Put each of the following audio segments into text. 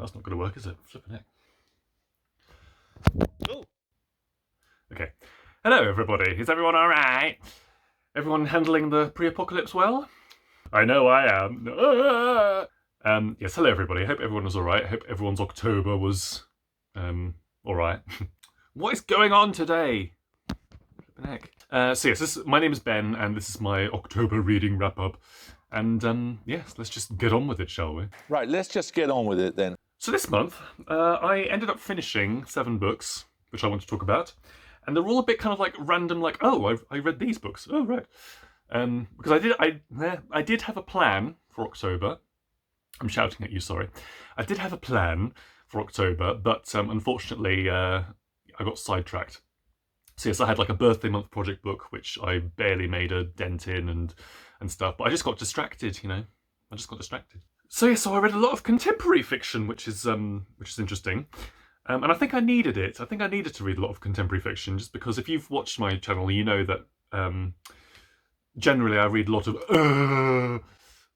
That's not going to work, is it? Flipping heck. Oh. Okay. Hello, everybody. Is everyone all right? Everyone handling the pre-apocalypse well? I know I am. Yes, hello, everybody. I hope everyone was all right. I hope everyone's October was all right. What is going on today? Flipping heck. So yes, my name is Ben, and this is my October reading wrap-up. And yes, let's just get on with it, shall we? Right, let's just get on with it then. So this month, I ended up finishing 7 books, which I want to talk about. And they're all a bit kind of like random, like, oh, I read these books. Oh, right. Because I did have a plan for October. I'm shouting at you, sorry. I did have a plan for October, but unfortunately, I got sidetracked. So yes, I had like a birthday month project book, which I barely made a dent in and stuff. But I just got distracted, you know. I just got distracted. So yeah, so I read a lot of contemporary fiction, which is interesting. And I think I needed it. I think I needed to read a lot of contemporary fiction, just because if you've watched my channel, you know that generally I read a lot of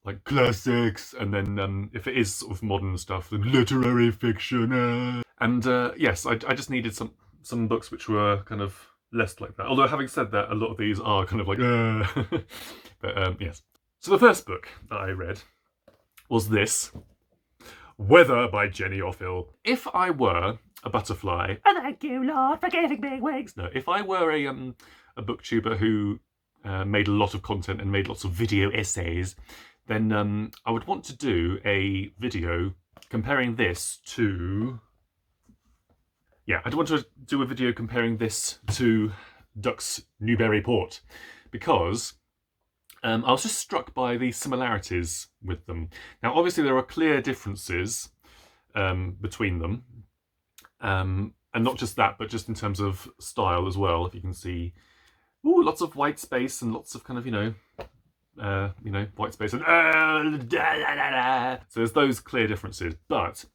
like classics, and then if it is sort of modern stuff, then literary fiction. And yes, I just needed some books which were kind of less like that. Although having said that, a lot of these are kind of like but yes. So the first book that I read was this. Weather by Jenny Offill. If I were a butterfly, and thank you, Lord, for giving me wings. No, if I were a booktuber who made a lot of content and made lots of video essays, then I would want to do a video comparing this to... Yeah, I'd want to do a video comparing this to Duck's Newberry Port, because I was just struck by the similarities with them. Now, obviously, there are clear differences between them. And not just that, but just in terms of style as well. If you can see, lots of white space and lots of kind of, white space and so there's those clear differences. But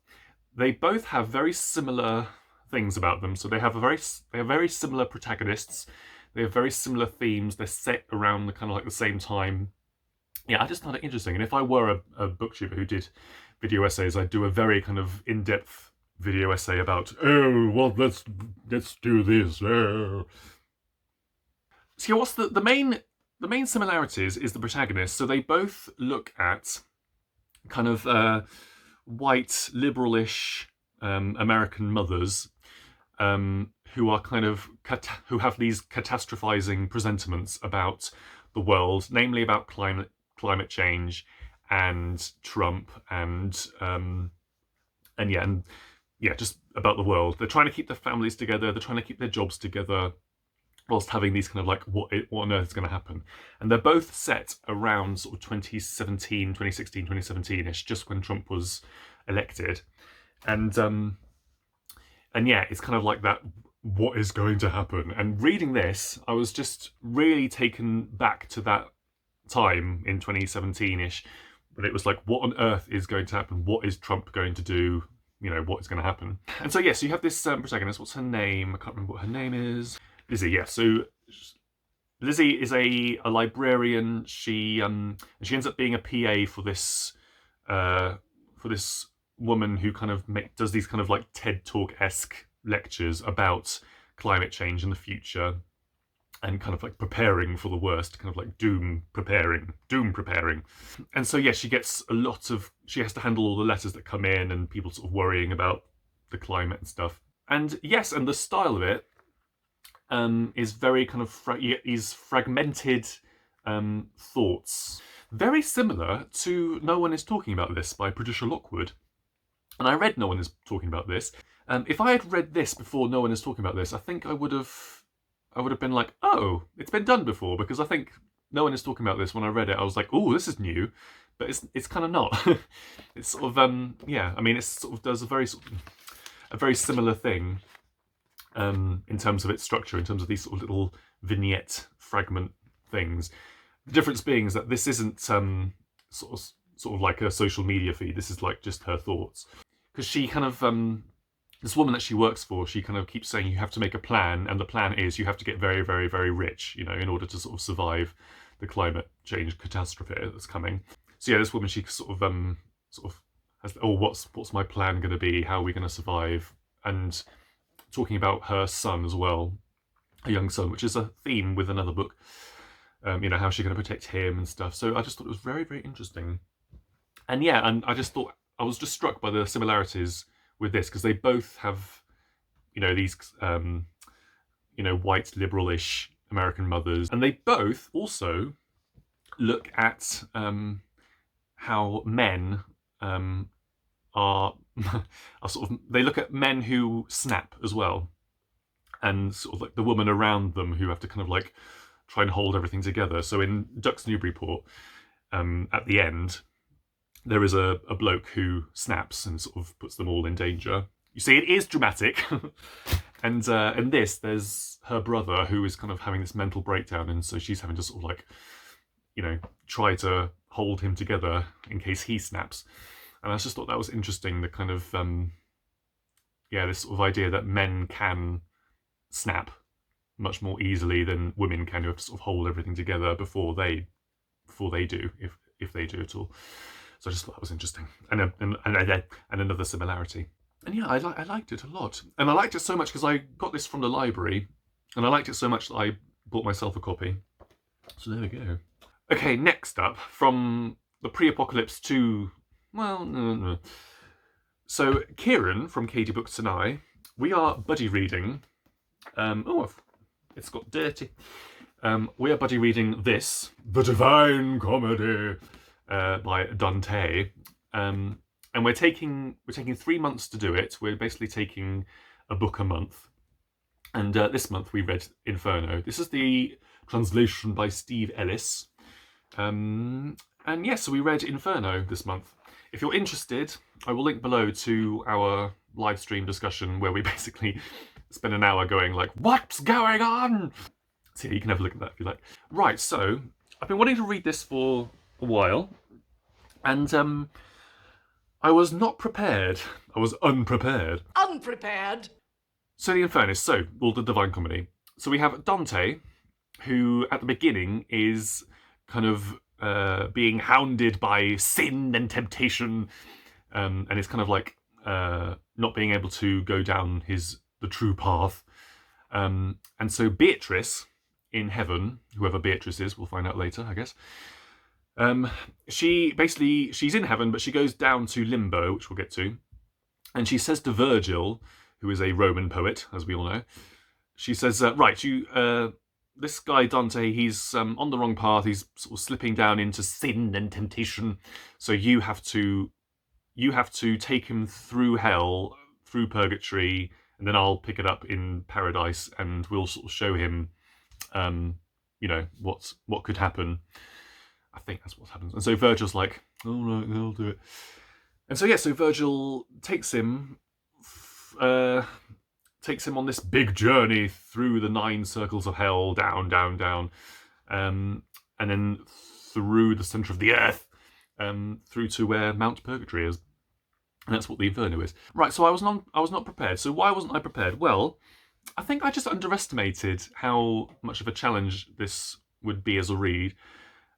they both have very similar things about them. So they have very similar protagonists. They have very similar themes. They're set around the kind of like the same time. Yeah, I just found it interesting. And if I were a booktuber who did video essays, I'd do a very kind of in-depth video essay about, oh, well, let's do this. Oh. So yeah, what's the main similarities is the protagonists. So they both look at kind of white, liberalish American mothers who are kind of who have these catastrophizing presentiments about the world, namely about climate change and Trump and just about the world. They're trying to keep their families together. They're trying to keep their jobs together, whilst having these kind of like, what on earth is going to happen? And they're both set around sort of 2016, 2017-ish, just when Trump was elected. And yeah, it's kind of like that, what is going to happen? And reading this, I was just really taken back to that time in 2017-ish, when it was like, what on earth is going to happen? What is Trump going to do? You know, what is going to happen? And so, yes, you have this protagonist. What's her name? I can't remember what her name is. Lizzie, yeah. So Lizzie is a librarian. She ends up being a PA for this woman who kind of does these kind of like TED Talk-esque lectures about climate change in the future, and kind of like preparing for the worst, kind of like doom preparing. And so yeah, she has to handle all the letters that come in and people sort of worrying about the climate and stuff. And yes, and the style of it is very kind of fragmented thoughts, very similar to No One Is Talking About This by Patricia Lockwood. And I read No One Is Talking About This. If I had read this before No One Is Talking About This, I think I would have been like, oh, it's been done before, because I think No One Is Talking About This, when I read it, I was like, oh, this is new, but it's kind of not. It's sort of yeah, I mean, it sort of does a very similar thing in terms of its structure, in terms of these sort of little vignette fragment things. The difference being is that this isn't sort of like a social media feed. This is like just her thoughts, because she kind of this woman that she works for, she kind of keeps saying you have to make a plan, and the plan is you have to get very, very, very rich, you know, in order to sort of survive the climate change catastrophe that's coming. So yeah, this woman, she sort of what's my plan going to be? How are we going to survive? And talking about her son as well, a young son, which is a theme with another book. How's she going to protect him and stuff. So I just thought it was very, very interesting. And yeah, and I was just struck by the similarities with this, because they both have, these, white liberal-ish American mothers. And they both also look at how men are sort of, they look at men who snap as well, and sort of like the woman around them who have to kind of like try and hold everything together. So in Ducks Newburyport, at the end, there is a bloke who snaps and sort of puts them all in danger. You see, it is dramatic. And in this, there's her brother who is kind of having this mental breakdown, and so she's having to sort of like, try to hold him together in case he snaps. And I just thought that was interesting, the kind of, this sort of idea that men can snap much more easily than women can, who have to sort of hold everything together before they do, if they do at all. So I just thought that was interesting, and another similarity. And yeah, I liked it a lot, and I liked it so much because I got this from the library, and I liked it so much that I bought myself a copy. So there we go. Okay, next up, from the pre-apocalypse to, no. So Kieran from Katie Books and I, we are buddy reading. It's got dirty. We are buddy reading this, The Divine Comedy, by Dante. And we're taking 3 months to do it. We're basically taking a book a month. And this month we read Inferno. This is the translation by Steve Ellis. And yes, so we read Inferno this month. If you're interested, I will link below to our live stream discussion where we basically spend an hour going like, what's going on? So yeah, you can have a look at that if you like. Right, so I've been wanting to read this for a while, and I was not prepared. I was unprepared. Unprepared? So the Inferno, or the Divine Comedy. So we have Dante, who at the beginning is kind of being hounded by sin and temptation, and is kind of like not being able to go down the true path. And so Beatrice in heaven, whoever Beatrice is, we'll find out later, I guess. She's in heaven, but she goes down to limbo, which we'll get to. And she says to Virgil, who is a Roman poet, as we all know, she says, this guy Dante, he's on the wrong path. He's sort of slipping down into sin and temptation. So you have to take him through hell, through purgatory, and then I'll pick it up in paradise, and we'll sort of show him, what could happen. I think that's what happens. And so Virgil's like, all right, I'll do it. And so so Virgil takes him on this big journey through the 9 circles of hell, down, down, down, and then through the centre of the earth, through to where Mount Purgatory is. And that's what the Inferno is. Right, so I was not prepared. So why wasn't I prepared? Well, I think I just underestimated how much of a challenge this would be as a read.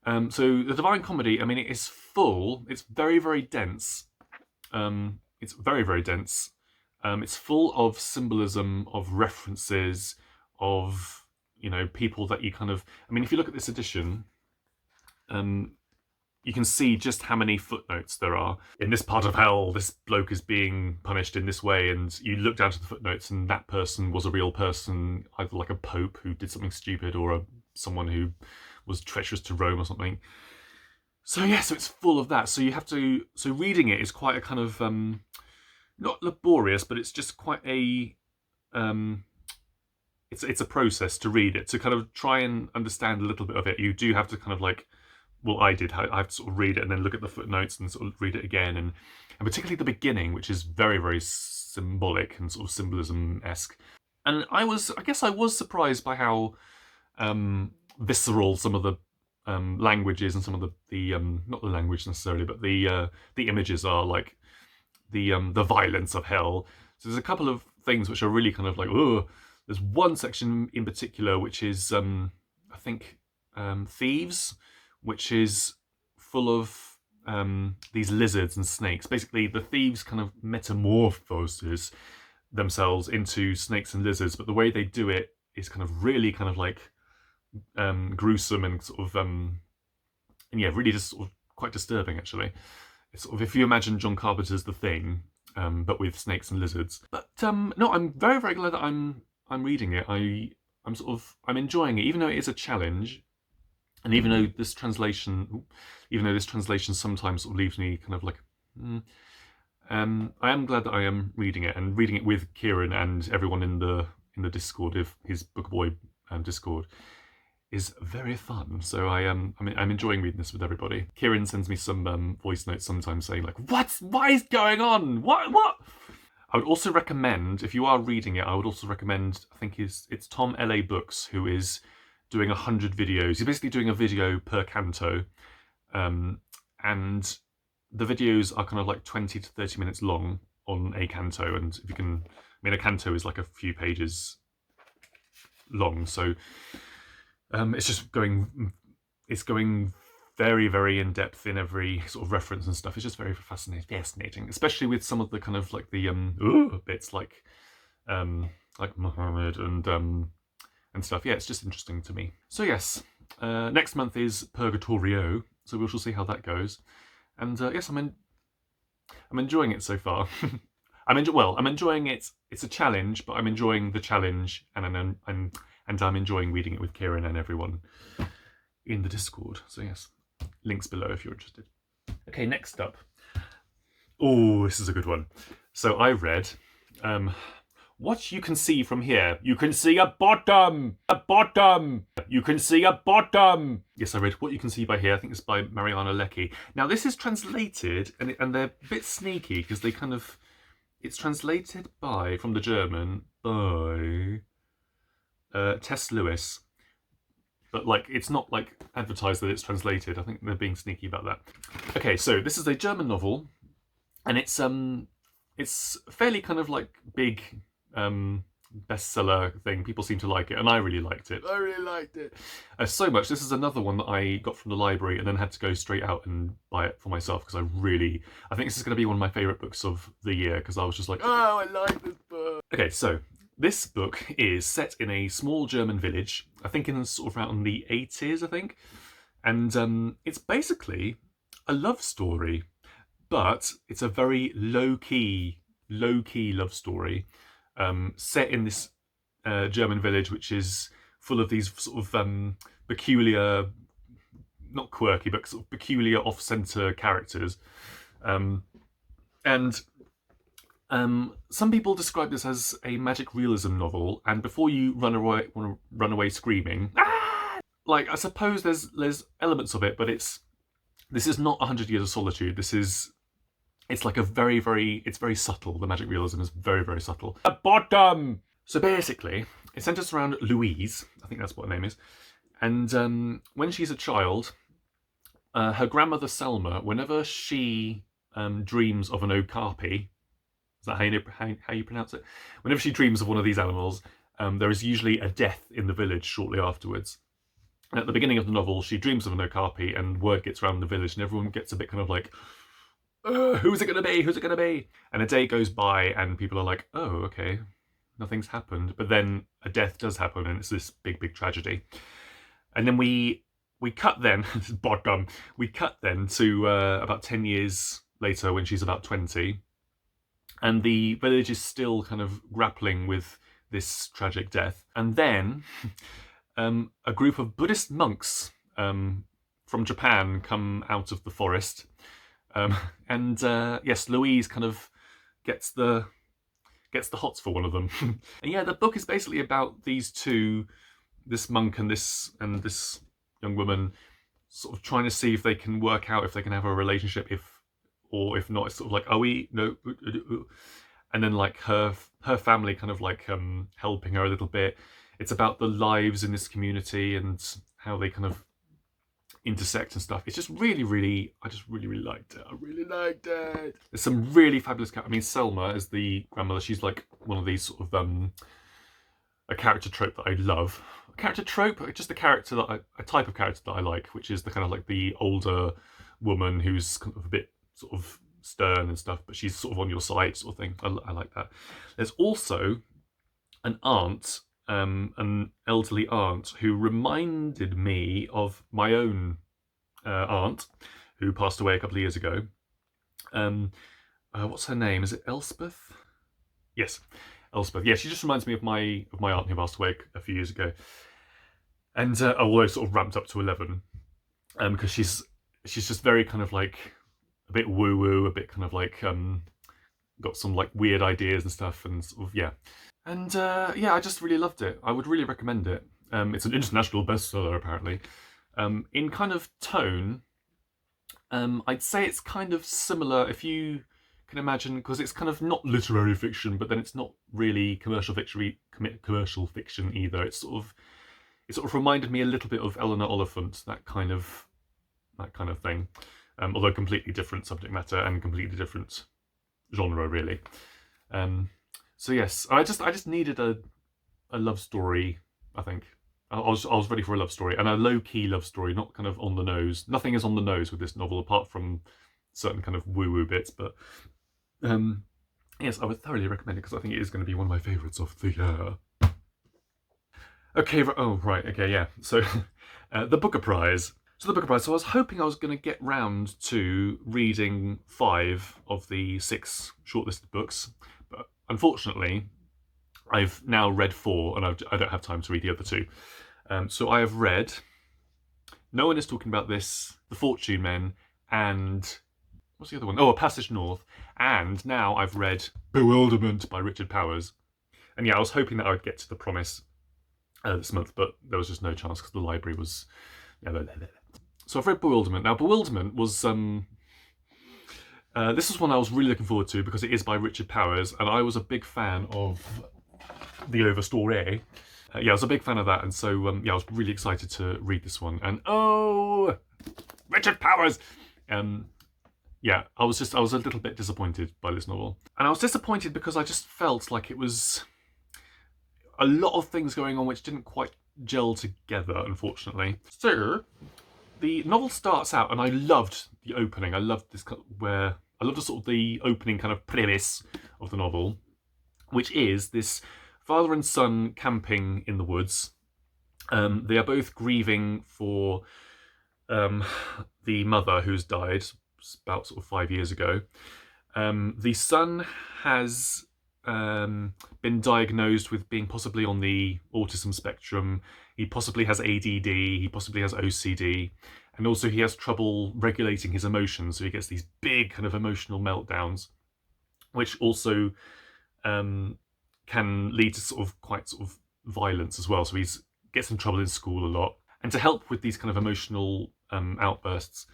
So the Divine Comedy, I mean, it is full. It's very, very dense. It's very, very dense. It's full of symbolism, of references, of, people that you kind of... I mean, if you look at this edition, you can see just how many footnotes there are. In this part of hell, this bloke is being punished in this way, and you look down to the footnotes, and that person was a real person, either like a pope who did something stupid, or someone who was treacherous to Rome or something. So so it's full of that. So reading it is quite a kind of, not laborious, but it's just quite a, it's a process to read it. To kind of try and understand a little bit of it, you do have to kind of like, well, I did. I have to sort of read it and then look at the footnotes and sort of read it again. And particularly the beginning, which is very, very symbolic and sort of symbolism-esque. And I guess I was surprised by how visceral some of the languages and some of the not the language necessarily, but the images are, like the violence of hell. So there's a couple of things which are really kind of like, oh. There's one section in particular which is I think thieves, which is full of these lizards and snakes. Basically, the thieves kind of metamorphoses themselves into snakes and lizards, but the way they do it is kind of really kind of like gruesome and sort of and yeah, really just sort of quite disturbing actually. It's sort of, if you imagine John Carpenter's The Thing, but with snakes and lizards. But no, I'm very, very glad that I'm reading it. I'm enjoying it, even though it is a challenge, and even though this translation sometimes sort of leaves me kind of like, I am glad that I am reading it, and reading it with Kieran and everyone in the Discord, of his Book Boy Discord, is very fun. So I'm enjoying reading this with everybody. Kieran sends me some voice notes sometimes saying like, what is going on? What? I would also recommend, if you are reading it, I think it's Tom LA Books, who is doing 100 videos. He's basically doing a video per canto, and the videos are kind of like 20 to 30 minutes long on a canto. And if you can, a canto is like a few pages long, so it's going very, very in depth in every sort of reference and stuff. It's just very fascinating, especially with some of the kind of like the bits like Muhammad and stuff. Yeah, it's just interesting to me. So yes, next month is Purgatorio, so we shall see how that goes. And yes, I'm enjoying it so far. I'm enjoying it. It's a challenge, but I'm enjoying the challenge, and I'm enjoying reading it with Kieran and everyone in the Discord. So yes, links below if you're interested. Okay, next up. Oh, this is a good one. So I read What You Can See From Here. You can see a bottom! A bottom! You can see a bottom! Yes, I read What You Can See By Here. I think it's by Mariana Leky. Now, this is translated, and they're a bit sneaky, because they kind of... It's translated from the German, by Tess Lewis. But, like, it's not, like, advertised that it's translated. I think they're being sneaky about that. Okay, so this is a German novel, and it's fairly kind of, like, big bestseller thing. People seem to like it, and I really liked it. So much. This is another one that I got from the library and then had to go straight out and buy it for myself, because I think this is going to be one of my favourite books of the year, because I was just like, oh, I like this book. Okay, so this book is set in a small German village, I think in sort of around the 80s, I think. And it's basically a love story, but it's a very low-key love story, set in this German village, which is full of these sort of peculiar, not quirky, but sort of peculiar off-center characters. Some people describe this as a magic realism novel, and before you run away screaming, like, I suppose there's elements of it, but this is not 100 Years of Solitude. It's like it's very subtle. The magic realism is very, very subtle. A bottom! So basically, it centers around Louise, I think that's what her name is, and when she's a child, her grandmother Selma, whenever she dreams of an okapi, is that how you pronounce it? Whenever she dreams of one of these animals, there is usually a death in the village shortly afterwards. And at the beginning of the novel, she dreams of an okapi, and word gets around the village, and everyone gets a bit kind of like, who's it going to be? Who's it going to be? And a day goes by, and people are like, oh, okay, nothing's happened. But then a death does happen, and it's this big, big tragedy. And then we cut then, we cut then to about 10 years later, when she's about 20. And the village is still kind of grappling with this tragic death. And then a group of Buddhist monks from Japan come out of the forest. Yes, Louise kind of gets the hots for one of them. And yeah, the book is basically about these two, this monk and this young woman, sort of trying to see if they can work out if they can have a relationship, or if not, it's sort of like, no. And then like her family kind of like helping her a little bit. It's about the lives in this community and how they kind of intersect and stuff. It's just really, really, I just really, really liked it. I really liked it. There's some really fabulous characters. I mean, Selma is the grandmother. She's like one of these sort of a character trope that I love. A character trope, just a type of character that I like, which is the kind of like the older, woman who's kind of a bit sort of stern and stuff, but she's sort of on your side sort of thing. I like that. There's also an aunt, an elderly aunt, who reminded me of my own aunt, who passed away a couple of years ago. What's her name? Is it Elspeth? Yes, Elspeth. Yeah, she just reminds me of my aunt who passed away a few years ago, and although sort of ramped up to 11, because she's just very kind of like a bit woo woo, a bit kind of like got some like weird ideas and stuff, and sort of yeah, and yeah, I just really loved it. I would really recommend it. It's an international bestseller apparently. In kind of tone, I'd say it's kind of similar, if you can imagine, because it's kind of not literary fiction, but then it's not really commercial fiction either. It sort of reminded me a little bit of Eleanor Oliphant, that kind of thing, although completely different subject matter and completely different genre, really. So yes, I just needed a love story. I think I was ready for a love story, and a low-key love story, not kind of on the nose. Nothing is on the nose with this novel, apart from certain kind of woo-woo bits. But yes, I would thoroughly recommend it because I think it is going to be one of my favourites of the year. Okay, oh right, okay, yeah. So the Booker Prize. So the Booker Prize. So I was hoping I was going to get round to reading 5 of the 6 shortlisted books, but unfortunately, I've now read 4, and I don't have time to read the other 2. So I have read No One Is Talking About This, The Fortune Men, and what's the other one? Oh, A Passage North. And now I've read Bewilderment by Richard Powers. And yeah, I was hoping that I would get to The Promise this month, but there was just no chance because the library was... So I've read Bewilderment. Now, Bewilderment was... this is one I was really looking forward to because it is by Richard Powers, and I was a big fan of The Overstory. Yeah, I was a big fan of that, and so yeah, I was really excited to read this one. And oh, Richard Powers! Yeah, I was a little bit disappointed by this novel, and I was disappointed because I just felt like it was a lot of things going on which didn't quite gel together, unfortunately. So the novel starts out, and I loved the opening. I loved this sort of the opening kind of premise of the novel, which is this father and son camping in the woods. They are both grieving for the mother who's died about sort of 5 years ago. The son has been diagnosed with being possibly on the autism spectrum. He possibly has ADD, he possibly has OCD, and also he has trouble regulating his emotions, so he gets these big kind of emotional meltdowns, which also can lead to quite violence as well. So he gets in trouble in school a lot. And to help with these kind of emotional outbursts,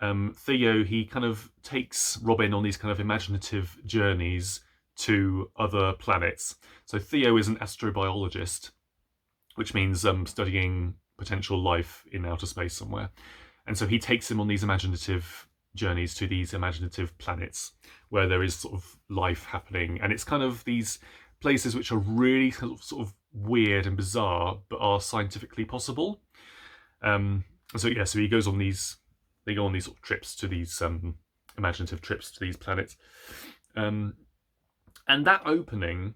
Theo, he kind of takes Robin on these kind of imaginative journeys to other planets. So Theo is an astrobiologist, which means studying potential life in outer space somewhere. And so he takes him on these imaginative journeys to these imaginative planets where there is sort of life happening. And it's kind of these places which are really sort of weird and bizarre, but are scientifically possible. So yeah, so they go on these sort of trips to these imaginative trips to these planets. And that opening,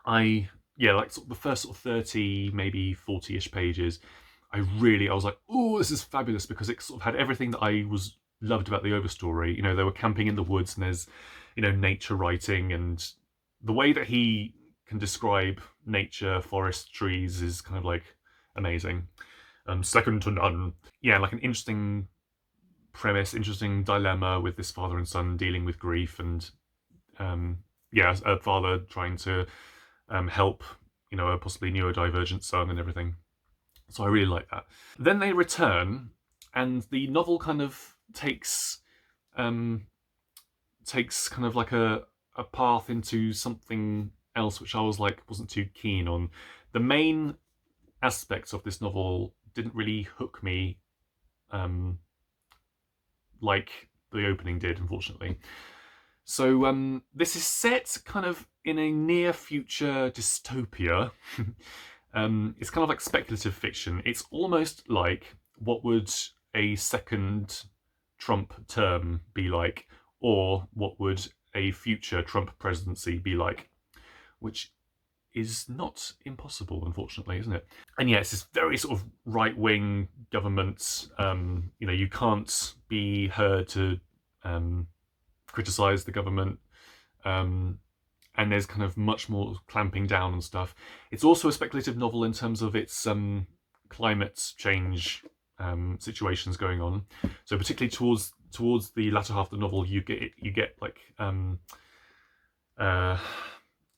like sort of the first sort of 30, maybe 40-ish pages, I was like, oh, this is fabulous, because it sort of had everything that I loved about the Overstory. You know, they were camping in the woods, and there's, you know, nature writing, and the way that he can describe nature, forest, trees is kind of like amazing. Second to none. Yeah, like an interesting premise, interesting dilemma with this father and son dealing with grief, and a father trying to help, you know, a possibly neurodivergent son and everything. So I really like that. Then they return, and the novel kind of takes kind of like a path into something else, which I wasn't too keen on. The main aspects of this novel didn't really hook me like the opening did, unfortunately. So this is set kind of in a near future dystopia. It's kind of like speculative fiction. It's almost like what would a second Trump term be like, or what would a future Trump presidency be like, which is not impossible, unfortunately, isn't it? And yeah, it's this very sort of right-wing government. You can't be heard to criticize the government. And there's kind of much more clamping down on stuff. It's also a speculative novel in terms of its climate change situations going on. So particularly towards the latter half of the novel, you get like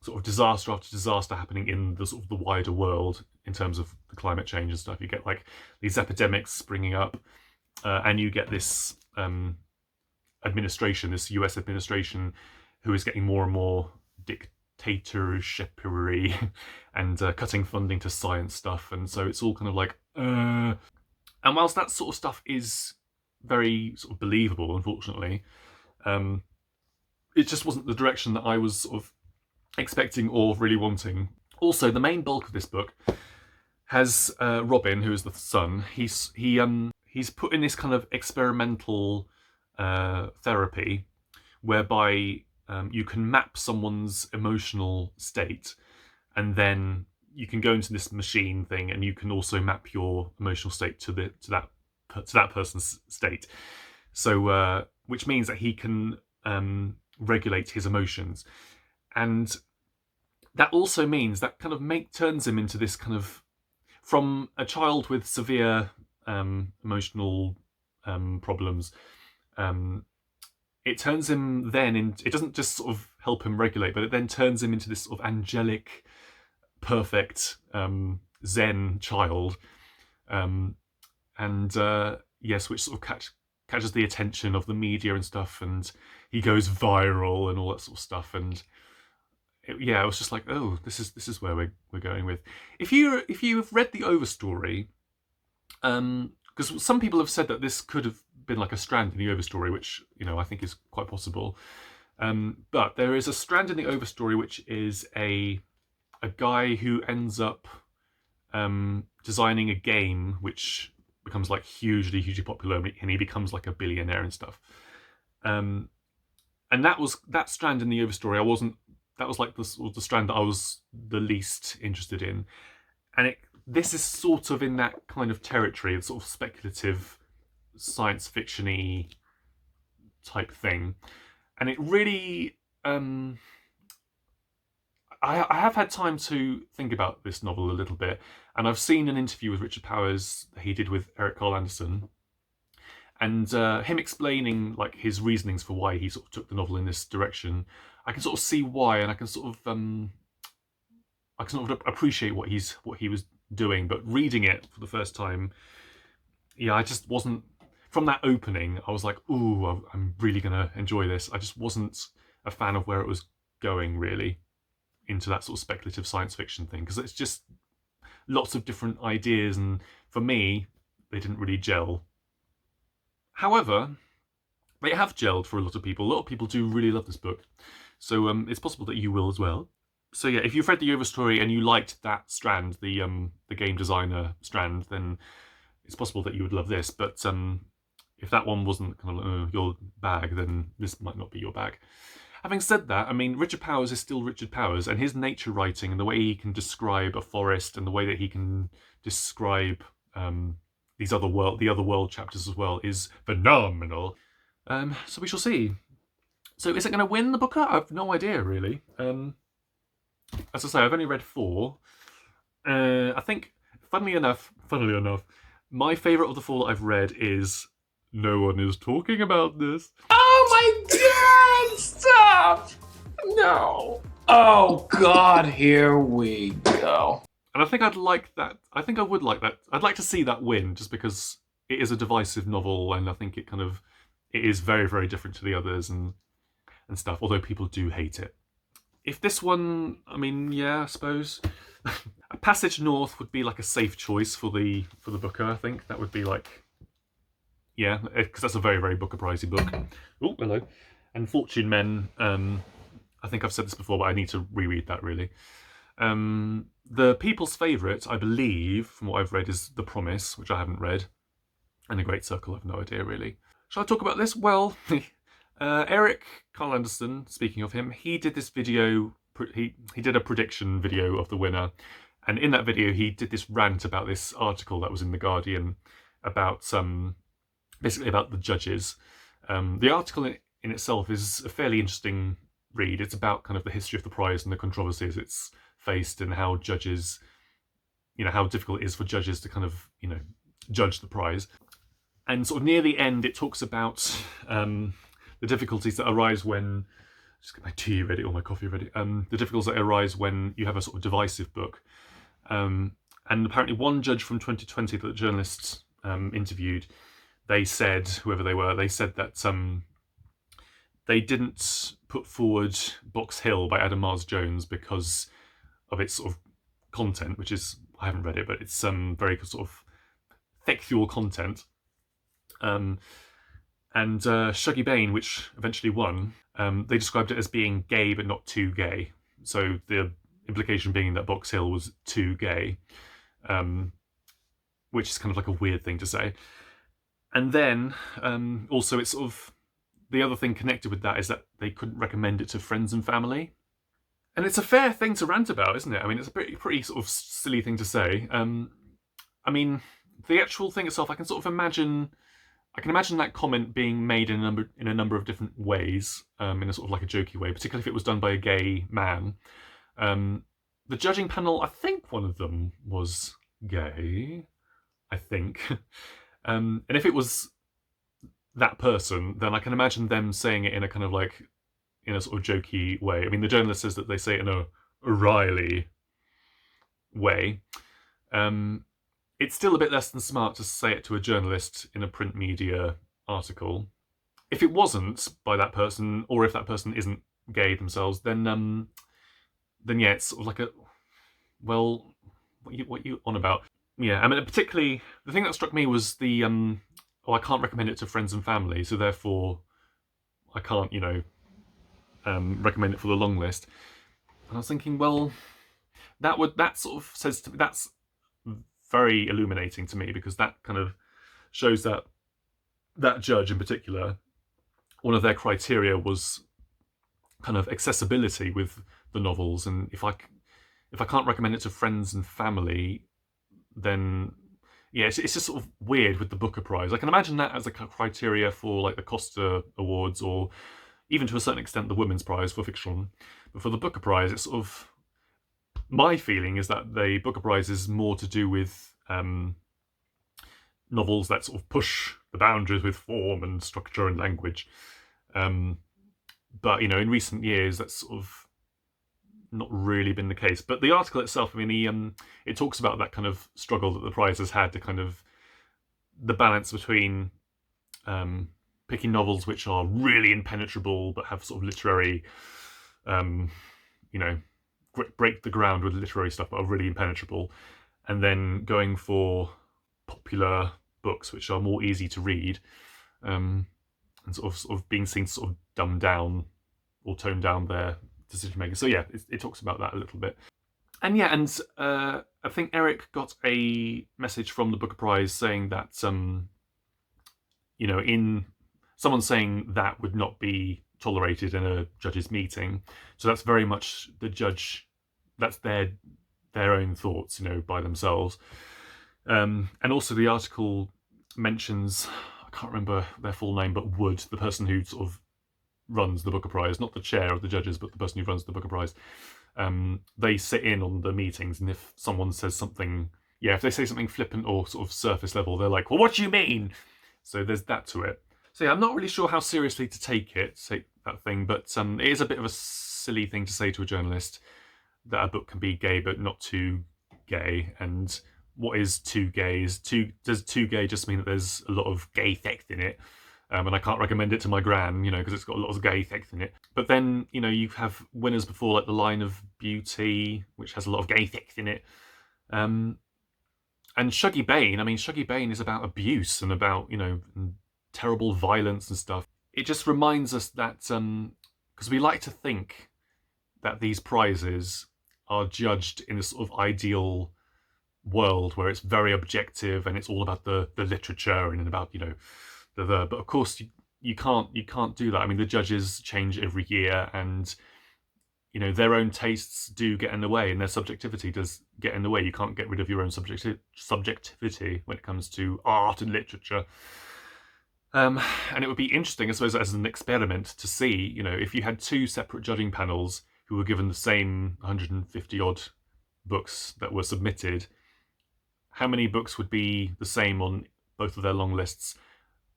sort of disaster after disaster happening in the sort of the wider world in terms of the climate change and stuff. You get like these epidemics springing up, and you get this administration, this US administration, who is getting more and more dictatorship-y and cutting funding to science stuff. And so it's all kind of like, and whilst that sort of stuff is very sort of believable, unfortunately, it just wasn't the direction that I was sort of expecting or really wanting. Also, the main bulk of this book has Robin, who is the son. He's put in this kind of experimental therapy whereby you can map someone's emotional state, and then you can go into this machine thing, and you can also map your emotional state to that person's state. So, which means that he can regulate his emotions, and that also means that kind of turns him into this kind of, from a child with severe emotional problems. It turns him then it doesn't just sort of help him regulate, but it then turns him into this sort of angelic, perfect Zen child, yes, which sort of catches the attention of the media and stuff, and he goes viral and all that sort of stuff. And I was just like, oh, this is where we're going with. If you've read the overstory, because some people have said that this could have been like a strand in the overstory, which I think is quite possible. But there is a strand in the overstory which is a guy who ends up designing a game which becomes like hugely popular, and he becomes like a billionaire and stuff. And that strand in the overstory. That was like the strand that I was the least interested in, and this is sort of in that kind of territory, sort of speculative, science fiction-y type thing. And it really, I have had time to think about this novel a little bit, and I've seen an interview with Richard Powers that he did with Eric Carl Anderson, and him explaining like his reasonings for why he sort of took the novel in this direction. I can sort of see why, and I can sort of appreciate what he was doing. But reading it for the first time, I just wasn't. From that opening, I was like, ooh, I'm really gonna enjoy this. I just wasn't a fan of where it was going, really, into that sort of speculative science fiction thing, because it's just lots of different ideas, and for me, they didn't really gel. However, they have gelled for a lot of people. A lot of people do really love this book, so it's possible that you will as well. So yeah, if you've read the overstory and you liked that strand, the game designer strand, then it's possible that you would love this. But if that one wasn't kind of your bag, then this might not be your bag. Having said that, I mean, Richard Powers is still Richard Powers, and his nature writing and the way he can describe a forest and the way that he can describe the other world chapters as well is phenomenal. So we shall see. So is it going to win the Booker? I have no idea, really. As I say, I've only read 4. I think, funnily enough, my favourite of the 4 that I've read is No One Is Talking About This. Oh my god! Stop! No. Oh god, here we go. And I think I'd like that. I think I would like that. I'd like to see that win, just because it is a divisive novel, and I think it is very, very different to the others and stuff, although people do hate it. If this one, I mean, yeah, I suppose. A Passage North would be like a safe choice for the Booker, I think. That would be like, yeah, because that's a very, very Booker pricey book. Oh, hello. And Fortune Men, I think I've said this before, but I need to reread that, really. The people's favourite, I believe, from what I've read, is The Promise, which I haven't read. And The Great Circle, I've no idea, really. shall I talk about this? Well, Eric Carl Anderson, speaking of him, he did this video, he did a prediction video of the winner. And in that video, he did this rant about this article that was in The Guardian about, basically about the judges. The article in itself is a fairly interesting read. It's about kind of the history of the prize and the controversies it's faced and how judges, how difficult it is for judges to kind of, judge the prize. And sort of near the end, it talks about the difficulties that arise when, just get my tea ready or my coffee ready, the difficulties that arise when you have a sort of divisive book. And apparently one judge from 2020 that the journalists interviewed, they said, whoever they were, they said that they didn't put forward Box Hill by Adam Mars Jones because of its sort of content, which is, I haven't read it, but it's very sort of factual content. And Shuggy Bain, which eventually won, they described it as being gay but not too gay. So the implication being that Box Hill was too gay, which is kind of like a weird thing to say. And then also it's sort of, the other thing connected with that is that they couldn't recommend it to friends and family. And it's a fair thing to rant about, isn't it? I mean, it's a pretty sort of silly thing to say. I mean, the actual thing itself, I can imagine that comment being made in a number of different ways, in a sort of like a jokey way, particularly if it was done by a gay man. The judging panel, I think one of them was gay, I think. And if it was that person, then I can imagine them saying it in a kind of like, in a sort of jokey way. I mean, the journalist says that they say it in a Riley way. It's still a bit less than smart to say it to a journalist in a print media article. If it wasn't by that person, or if that person isn't gay themselves, then yeah, it's sort of like a, well, what you on about? Yeah, I mean, particularly the thing that struck me was the I can't recommend it to friends and family, so therefore I can't, recommend it for the long list. And I was thinking, well, that sort of says to me, that's very illuminating to me, because that kind of shows that that judge in particular, one of their criteria was kind of accessibility with the novels, and if I can't recommend it to friends and family, then yeah, it's just sort of weird with the Booker Prize. I can imagine that as a criteria for like the Costa Awards, or even to a certain extent the Women's Prize for fiction. But for the Booker Prize, it's sort of, my feeling is that the Booker Prize is more to do with novels that sort of push the boundaries with form and structure and language. But in recent years, that's sort of not really been the case. But the article itself, I mean, it talks about that kind of struggle that the prize has had to kind of, the balance between picking novels which are really impenetrable but have sort of literary, break the ground with literary stuff but are really impenetrable, and then going for popular books which are more easy to read, and sort of being seen to sort of dumb down or tone down their decision making. So yeah, it talks about that a little bit. And yeah, and I think Eric got a message from the Booker Prize saying that in someone saying that would not be tolerated in a judge's meeting. So that's very much the judge, that's their own thoughts, by themselves. And also the article mentions, I can't remember their full name, but Wood, the person who sort of runs the Booker Prize, not the chair of the judges, but the person who runs the Booker Prize. They sit in on the meetings, and if someone says something, if they say something flippant or sort of surface level, they're like, well, what do you mean? So there's that to it. So yeah, I'm not really sure how seriously to take that thing, but it is a bit of a silly thing to say to a journalist, that a book can be gay but not too gay. And what is too gay? Does too gay just mean that there's a lot of gay sex in it? And I can't recommend it to my gran, because it's got a lot of gay sex in it. But then, you have winners before, like The Line of Beauty, which has a lot of gay sex in it. And Shuggy Bain is about abuse and about, terrible violence and stuff. It just reminds us that, because we like to think that these prizes are judged in this sort of ideal world where it's very objective and it's all about the literature and about, they're there. But of course, you can't do that. I mean, the judges change every year, and their own tastes do get in the way, and their subjectivity does get in the way. You can't get rid of your own subjectivity when it comes to art and literature. And it would be interesting, I suppose, as an experiment to see, if you had two separate judging panels who were given the same 150 odd books that were submitted, how many books would be the same on both of their long lists?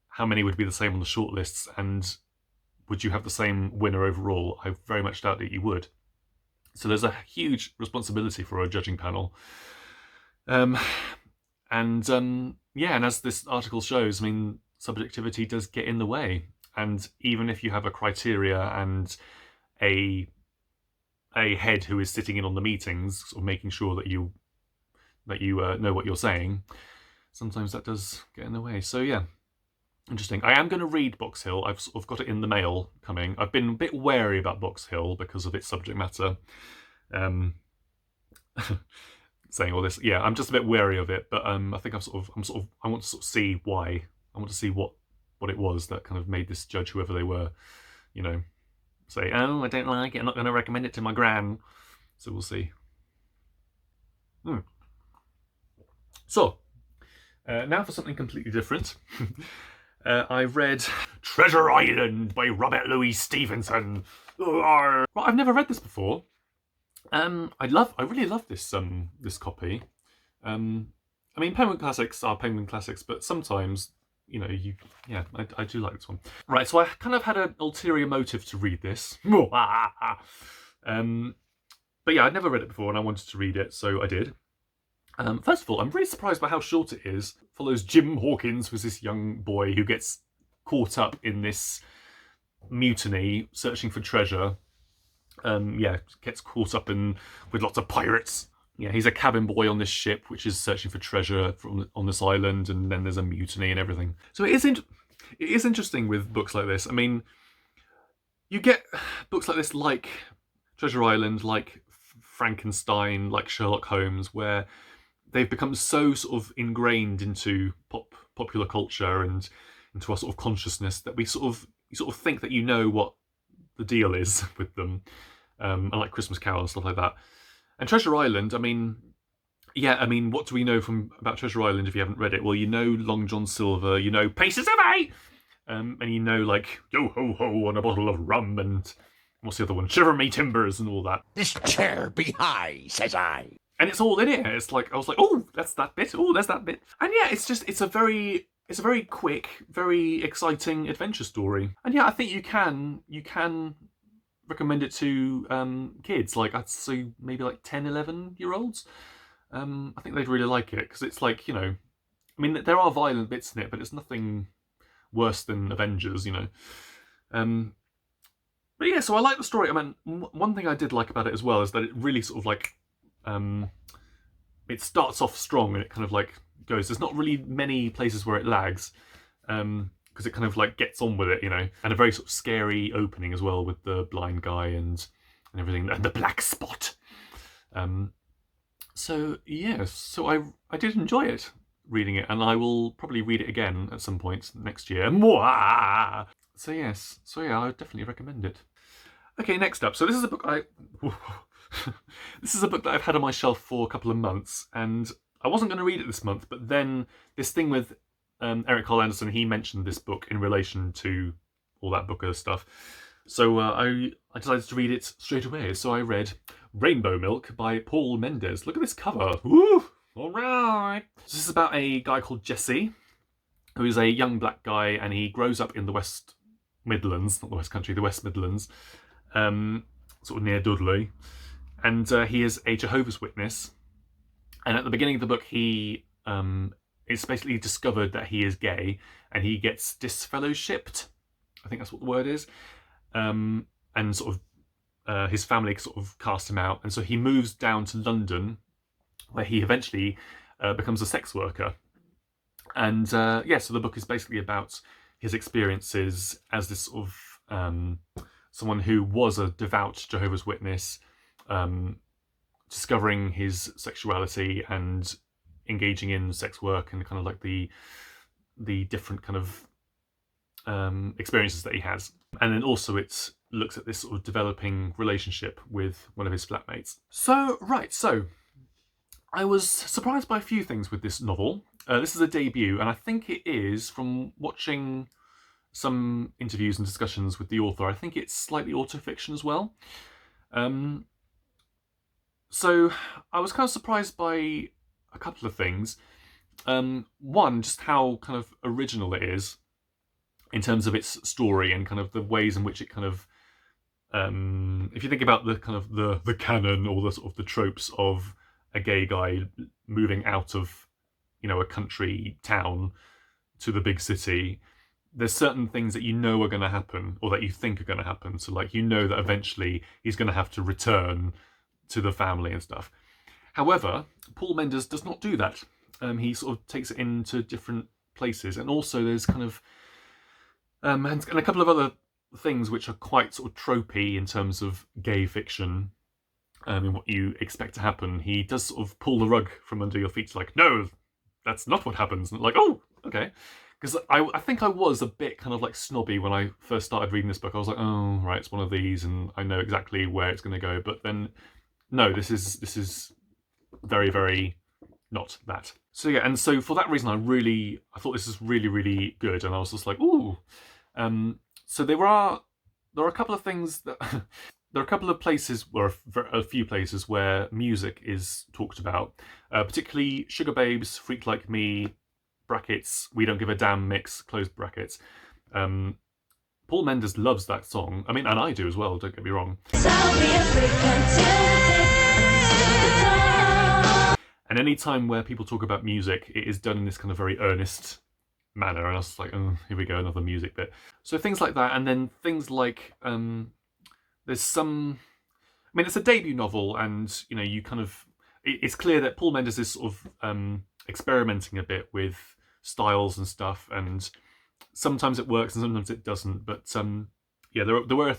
How many would be the same on the short lists? And would you have the same winner overall? I very much doubt that you would. So there's a huge responsibility for a judging panel. And as this article shows, I mean, subjectivity does get in the way. And even if you have a criteria and a head who is sitting in on the meetings, sort of making sure that you know what you're saying, sometimes that does get in the way. So yeah, interesting. I am going to read Box Hill. I've sort of got it in the mail coming. I've been a bit wary about Box Hill because of its subject matter. Saying all this, yeah, I'm just a bit wary of it. But I think I want to sort of see why. I want to see what it was that kind of made this judge, whoever they were, say, oh, I don't like it. I'm not going to recommend it to my gran. So we'll see. So, now for something completely different. I read Treasure Island by Robert Louis Stevenson. Well, I've never read this before. I really love this copy. I mean, Penguin Classics are Penguin Classics, but sometimes, I do like this one. Right, so I kind of had an ulterior motive to read this. But yeah, I'd never read it before and I wanted to read it, so I did. First of all, I'm really surprised by how short it is. It follows Jim Hawkins, who's this young boy who gets caught up in this mutiny, searching for treasure. Gets caught up with lots of pirates. Yeah, he's a cabin boy on this ship, which is searching for treasure on this island, and then there's a mutiny and everything. So it is interesting with books like this. I mean, you get books like this, like Treasure Island, like Frankenstein, like Sherlock Holmes, where they've become so sort of ingrained into popular culture and into our sort of consciousness that you sort of think that you know what the deal is with them, and like Christmas Carol and stuff like that. And Treasure Island, I mean, what do we know about Treasure Island if you haven't read it? Well, you know Long John Silver, you know Paces of 8, and you know like Yo Ho Ho and a bottle of rum, and what's the other one? Shiver Me Timbers and all that. This chair be high, says I. And it's all in it. It's like I was like, oh, that's that bit. Oh, there's that bit. And yeah, it's a very quick, very exciting adventure story. And yeah, I think you can recommend it to kids, like I'd say maybe like 10, 11-year-olds. I think they'd really like it because it's like, I mean, there are violent bits in it, but it's nothing worse than Avengers, But yeah, so I like the story. I mean, one thing I did like about it as well is that it really sort of like, it starts off strong and it kind of like goes. There's not really many places where it lags, because it kind of like gets on with it, and a very sort of scary opening as well with the blind guy and everything, and the black spot. So yeah, so I did enjoy it, reading it, and I will probably read it again at some point next year. Mwah! So yes, I would definitely recommend it. Okay, next up. So this is a book this is a book that I've had on my shelf for a couple of months, and I wasn't going to read it this month, but then this thing with Eric Carl Anderson, he mentioned this book in relation to all that Booker stuff. So I decided to read it straight away. So I read Rainbow Milk by Paul Mendez. Look at this cover. Woo! All right. So this is about a guy called Jesse, who is a young black guy, and he grows up in the West Midlands, not the West Country, the West Midlands, sort of near Dudley. And he is a Jehovah's Witness. And at the beginning of the book, he is basically discovered that he is gay, and he gets disfellowshipped. I think that's what the word is. And sort of his family sort of cast him out. And so he moves down to London, where he eventually becomes a sex worker. And so the book is basically about his experiences as this sort of someone who was a devout Jehovah's Witness, discovering his sexuality and engaging in sex work, and kind of like the different kind of experiences that he has. And then also it looks at this sort of developing relationship with one of his flatmates. So I was surprised by a few things with this novel. This is a debut, and I think it is, from watching some interviews and discussions with the author, I think it's slightly autofiction as well. So I was kind of surprised by a couple of things. One, just how kind of original it is in terms of its story and kind of the ways in which it kind of, if you think about the kind of the canon or the sort of the tropes of a gay guy moving out of, a country town to the big city, there's certain things that you know are going to happen, or that you think are going to happen. So like, that eventually he's going to have to return to the family and stuff. However, Paul Mendez does not do that. He sort of takes it into different places, and also there's kind of and a couple of other things which are quite sort of tropey in terms of gay fiction. In what you expect to happen, he does sort of pull the rug from under your feet. It's like, no, that's not what happens. And like, oh, okay. Because I think I was a bit kind of like snobby when I first started reading this book. I was like, oh, right, it's one of these, and I know exactly where it's going to go. But then, no, this is very, very not that. So yeah, and so for that reason, I thought this is really, really good, and I was just like, ooh. So there are a couple of things that there are a couple of places, or a few places, where music is talked about, particularly Sugar Babes, Freak Like Me, brackets, We Don't Give a Damn mix, close brackets. Paul Mendez loves that song. I mean, and I do as well, don't get me wrong. And any time where people talk about music, it is done in this kind of very earnest manner. And I was like, oh, here we go, another music bit. So things like that, and then things like, there's some... I mean, it's a debut novel, and, you kind of... It's clear that Paul Mendez is sort of experimenting a bit with styles and stuff, and sometimes it works and sometimes it doesn't. But yeah, there were a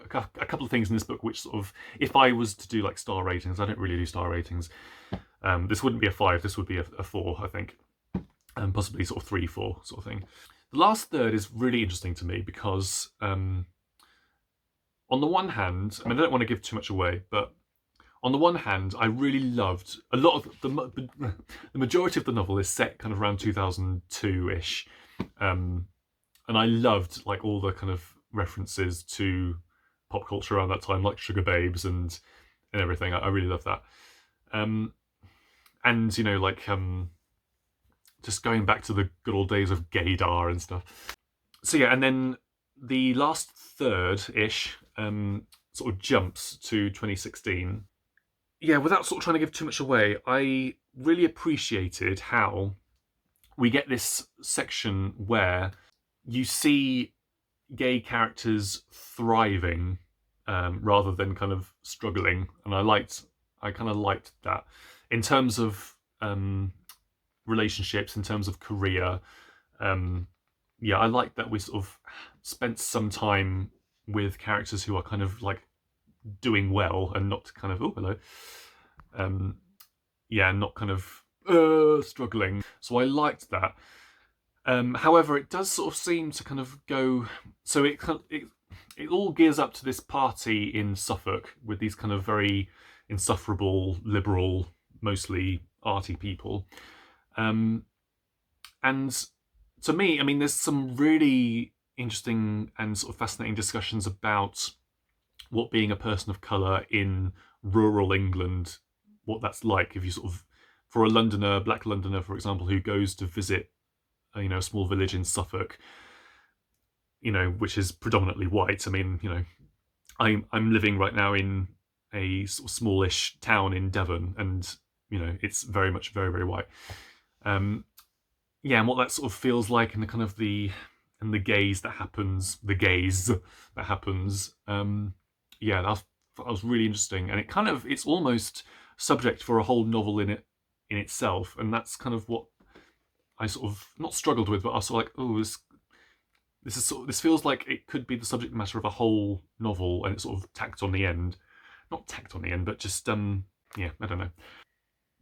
couple of things in this book which sort of, if I was to do like star ratings, I don't really do star ratings. This wouldn't be a 5. This would be a 4, I think, and possibly sort of 3, 4 sort of thing. The last third is really interesting to me because, on the one hand, I mean, I don't want to give too much away, but on the one hand, I really loved a lot of the majority of the novel is set kind of around 2002-ish, and I loved like all the kind of references to pop culture around that time, like Sugar Babes and everything. I really love that, and like just going back to the good old days of gaydar and stuff. So yeah, and then the last third-ish sort of jumps to 2016. Yeah, without sort of trying to give too much away, I really appreciated how we get this section where you see gay characters thriving rather than kind of struggling, and I kind of liked that in terms of relationships, in terms of career. Yeah, I like that we sort of spent some time with characters who are kind of like doing well and not kind of, oh, hello. Yeah, not kind of struggling. So I liked that. However, it does sort of seem to kind of go... So it all gears up to this party in Suffolk with these kind of very insufferable, liberal, mostly arty people. And to me, I mean, there's some really interesting and sort of fascinating discussions about what being a person of colour in rural England, what that's like if you sort of, for a Londoner, black Londoner, for example, who goes to visit, a small village in Suffolk, which is predominantly white. I mean, I'm living right now in a sort of smallish town in Devon, and, it's very much very, very white. Yeah, and what that sort of feels like, and the kind of the gaze that happens, yeah, that was really interesting, and it's almost subject for a whole novel in itself, and that's kind of what I sort of not struggled with, but I was sort of like, oh, this feels like it could be the subject matter of a whole novel, and it's sort of tacked on the end, not tacked on the end, but just yeah, I don't know.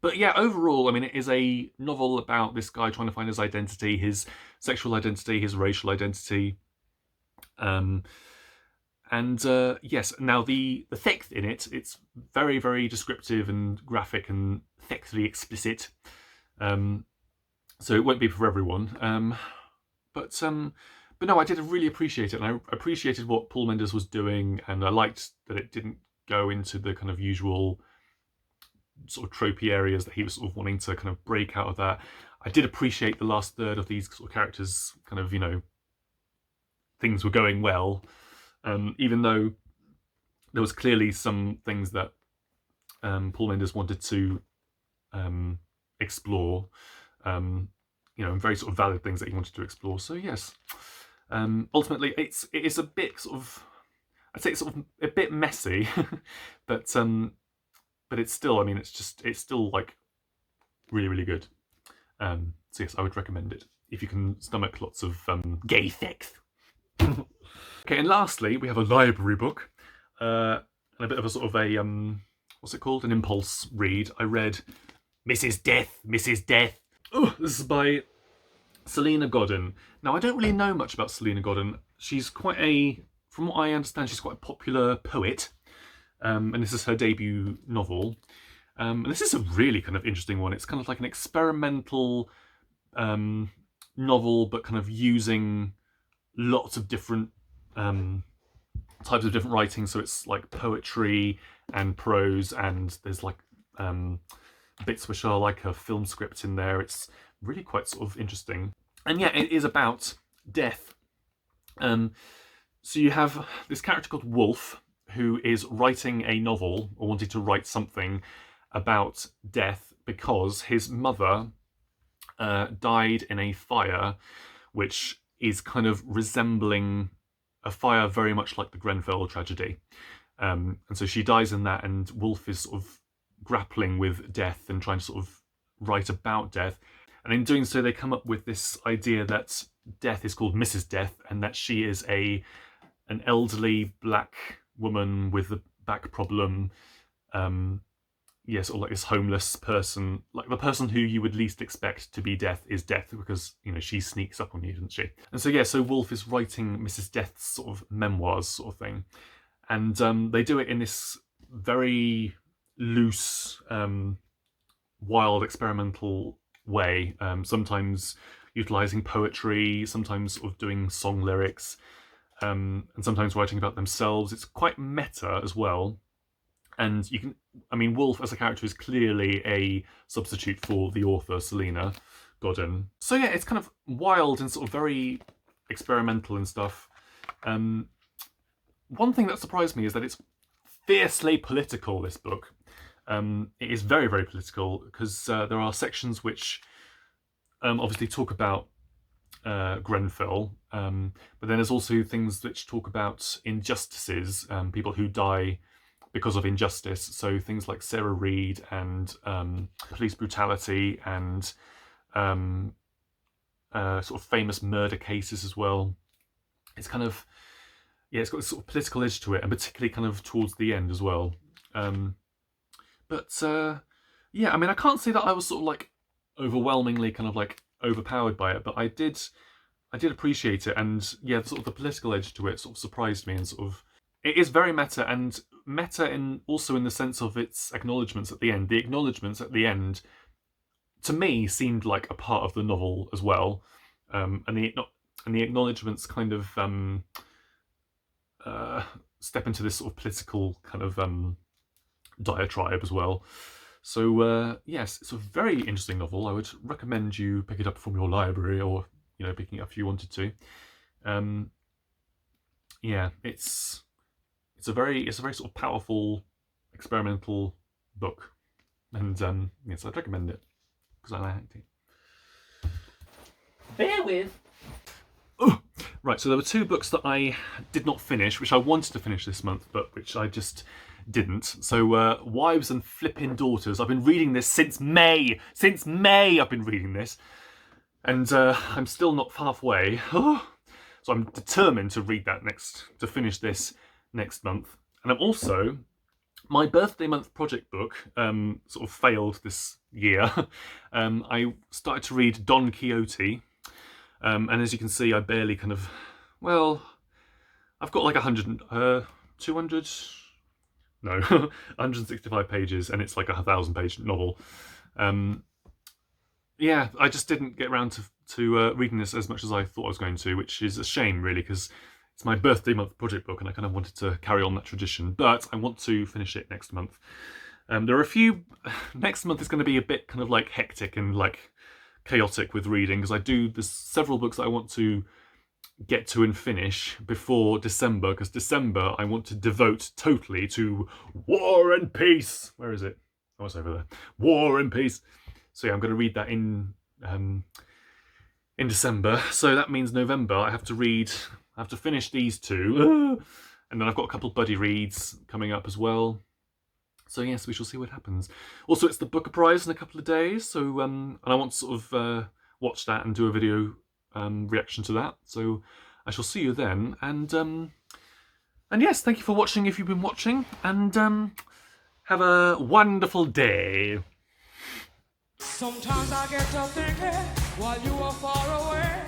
But yeah, overall, I mean, it is a novel about this guy trying to find his identity, his sexual identity, his racial identity. Yes, now the text in it, it's very, very descriptive and graphic and sexually explicit. So it won't be for everyone. But no, I did really appreciate it, and I appreciated what Paul Mendez was doing, and I liked that it didn't go into the kind of usual sort of tropey areas that he was sort of wanting to kind of break out of that. I did appreciate the last third of these sort of characters kind of, things were going well. Even though there was clearly some things that Paul Mendez wanted to explore, and very sort of valid things that he wanted to explore. So yes, ultimately it is a bit sort of, I'd say it's sort of a bit messy, but it's still, I mean, it's still like really, really good. So yes, I would recommend it if you can stomach lots of gay sex. Okay, and lastly, we have a library book, and a bit of a sort of a, what's it called? An impulse read. I read Mrs. Death, Mrs. Death. Oh, this is by Salena Godden. Now, I don't really know much about Salena Godden. She's quite from what I understand, she's quite a popular poet, and this is her debut novel. And this is a really kind of interesting one. It's kind of like an experimental novel, but kind of using lots of different types of different writing. So it's like poetry and prose, and there's like bits which are like a film script in there. It's really quite sort of interesting. And yeah, it is about death. So you have this character called Wolf, who is writing a novel, or wanting to write something about death, because his mother died in a fire which is kind of resembling a fire very much like the Grenfell tragedy. And so she dies in that, and Wolf is sort of grappling with death and trying to sort of write about death. And in doing so, they come up with this idea that death is called Mrs. Death, and that she is an elderly black woman with a back problem. Yes, or like this homeless person, like the person who you would least expect to be death is death, because she sneaks up on you, doesn't she? And so yeah, so Wolf is writing Mrs. Death's sort of memoirs, sort of thing, and they do it in this very loose, wild, experimental way. Sometimes utilizing poetry, sometimes sort of doing song lyrics, and sometimes writing about themselves. It's quite meta as well. And Wolf as a character is clearly a substitute for the author, Salena Godden. So yeah, it's kind of wild and sort of very experimental and stuff. One thing that surprised me is that it's fiercely political, this book. It is very, very political, because there are sections which obviously talk about Grenfell, but then there's also things which talk about injustices, people who die because of injustice. So things like Sarah Reed and police brutality and sort of famous murder cases as well. It's kind of, yeah, it's got this sort of political edge to it, and particularly kind of towards the end as well. Yeah, I can't say that I was sort of like overwhelmingly kind of like overpowered by it, but I did appreciate it, and yeah, sort of the political edge to it sort of surprised me, and sort of it is very meta, and meta in also in the sense of its acknowledgements at the end. The acknowledgements at the end, to me, seemed like a part of the novel as well, and the acknowledgements kind of step into this sort of political kind of diatribe as well. So yes, it's a very interesting novel. I would recommend you pick it up from your library, or picking it up if you wanted to. Yeah, it's a very sort of powerful experimental book, and yes, I'd recommend it because I like it. Bear with. Oh, right, so there were two books that I did not finish, which I wanted to finish this month, but which I just didn't. So Wives and Flippin' Daughters. I've been reading this since May. Since May I've been reading this, and I'm still not halfway. So I'm determined to read that to finish this next month. And I'm also My birthday month project book sort of failed this year. I started to read Don Quixote, and as you can see, I barely kind of, well, I've got like 200, no, 165 pages, and it's like a 1,000-page novel. Yeah, I just didn't get around to reading this as much as I thought I was going to, which is a shame, really, because it's my birthday month project book, and I kind of wanted to carry on that tradition, but I want to finish it next month. There are a few... Next month is going to be a bit kind of like hectic and like chaotic with reading, because there's several books that I want to get to and finish before December, because December I want to devote totally to War and Peace. Where is it? Oh, it's over there. War and Peace. So yeah, I'm going to read that in December. So that means November I have to finish these two, and then I've got a couple of buddy reads coming up as well. So yes, we shall see what happens. Also, it's the Booker Prize in a couple of days, so and I want to sort of watch that and do a video reaction to that. So I shall see you then, and yes, thank you for watching if you've been watching, and have a wonderful day. Sometimes I get to thinking while you are far away,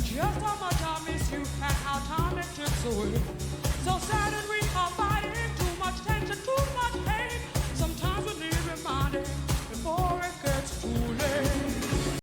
just how much I miss you and how time it tips away. So sad and